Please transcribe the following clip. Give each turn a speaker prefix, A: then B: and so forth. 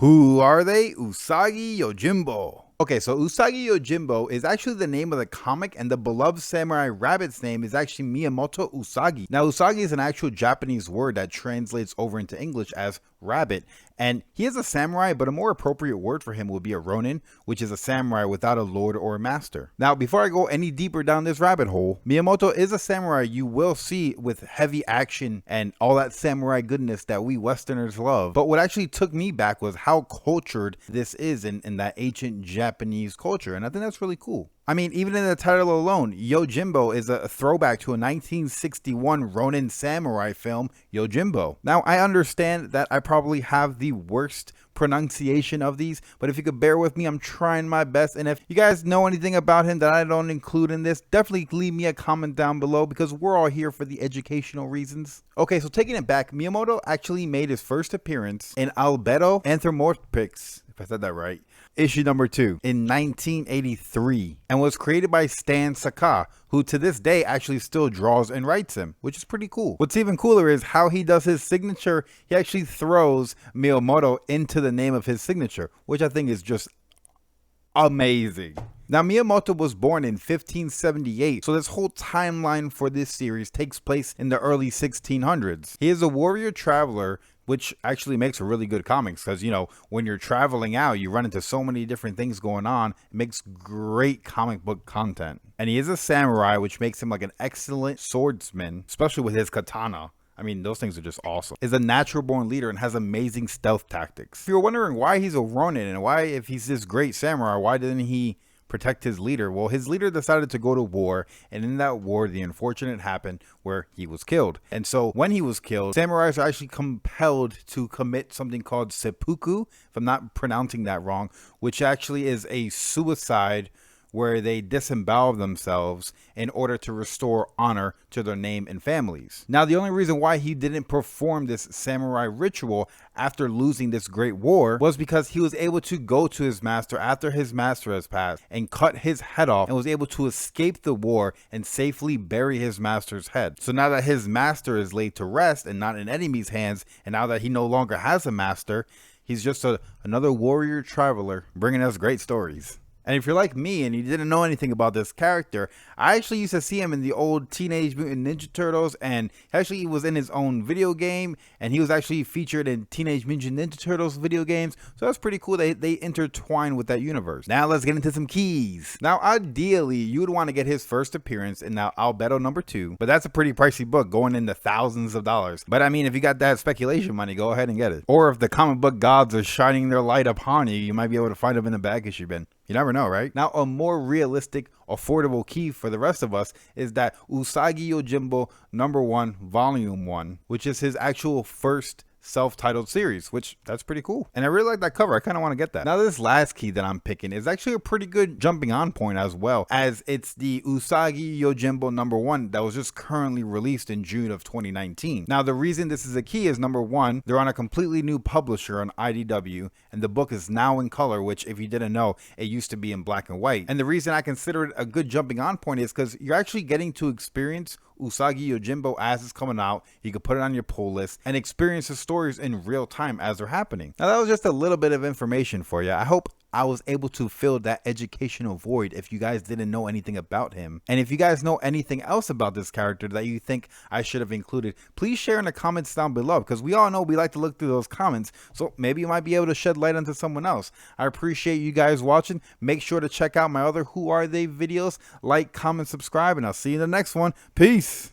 A: Who are they? Usagi Yojimbo. Okay, so Usagi Yojimbo is actually the name of the comic, and the beloved samurai rabbit's name is actually Miyamoto Usagi. Now, Usagi is an actual Japanese word that translates over into English as rabbit, and he is a samurai, but a more appropriate word for him would be a Ronin, which is a samurai without a lord or a master. Now, before I go any deeper down this rabbit hole, Miyamoto is a samurai you will see with heavy action and all that samurai goodness that we Westerners love. But what actually took me back was how cultured this is in that ancient Japanese culture, and I think that's really cool. I mean, even in the title alone, Yojimbo is a throwback to a 1961 Ronin Samurai film, Yojimbo. Now, I understand that I probably have the worst pronunciation of these, but if you could bear with me, I'm trying my best. And if you guys know anything about him that I don't include in this, definitely leave me a comment down below, because we're all here for the educational reasons. Okay, so taking it back, Miyamoto actually made his first appearance in Albedo Anthropomorphics, if I said that right, issue number 2 in 1983, and was created by Stan Sakai, who to this day actually still draws and writes him, which is pretty cool. What's even cooler is how he does his signature. He actually throws Miyamoto into the name of his signature, which I think is just amazing. Now, Miyamoto was born in 1578, so this whole timeline for this series takes place in the early 1600s. He is a warrior traveler, which actually makes a really good comics, because, you know, when you're traveling out, you run into so many different things going on. It makes great comic book content. And he is a samurai, which makes him like an excellent swordsman, especially with his katana. I mean, those things are just awesome. Is a natural born leader and has amazing stealth tactics. If you're wondering why he's a Ronin and why, if he's this great samurai, why didn't he protect his leader? Well, his leader decided to go to war, and in that war, the unfortunate happened where he was killed. And so when he was killed, samurais are actually compelled to commit something called seppuku, if I'm not pronouncing that wrong, which actually is a suicide where they disembowel themselves in order to restore honor to their name and families. Now, the only reason why he didn't perform this samurai ritual after losing this great war was because he was able to go to his master after his master has passed and cut his head off, and was able to escape the war and safely bury his master's head. So now that his master is laid to rest and not in enemy's hands, and now that he no longer has a master, he's just another warrior traveler bringing us great stories. And if you're like me and you didn't know anything about this character, I actually used to see him in the old Teenage Mutant Ninja Turtles, and actually he was in his own video game, and he was actually featured in Teenage Mutant Ninja Turtles video games. So that's pretty cool. They intertwine with that universe. Now let's get into some keys. Now, ideally, you would want to get his first appearance in now Albedo number 2, but that's a pretty pricey book, going into thousands of dollars. But I mean, if you got that speculation money, go ahead and get it. Or if the comic book gods are shining their light upon you, you might be able to find them in the back issue bin. You never know, right? Now, a more realistic, affordable key for the rest of us is that Usagi Yojimbo number 1, volume 1, which is his actual first self-titled series, which that's pretty cool. And I really like that cover. I kind of want to get that. Now, this last key that I'm picking is actually a pretty good jumping on point, as well as it's the Usagi Yojimbo number 1 that was just currently released in June of 2019. Now, the reason this is a key is, number 1, they're on a completely new publisher on IDW, and the book is now in color, which, if you didn't know, it used to be in black and white. And the reason I consider it a good jumping on point is because you're actually getting to experience Usagi Yojimbo as it's coming out. You can put it on your pull list and experience the stories in real time as they're happening. Now, that was just a little bit of information for you. I hope I was able to fill that educational void if you guys didn't know anything about him. And if you guys know anything else about this character that you think I should have included, please share in the comments down below, because we all know we like to look through those comments, so maybe you might be able to shed light onto someone else. I appreciate you guys watching. Make sure to check out my other Who Are They videos. Like, comment, subscribe, and I'll see you in the next one. Peace.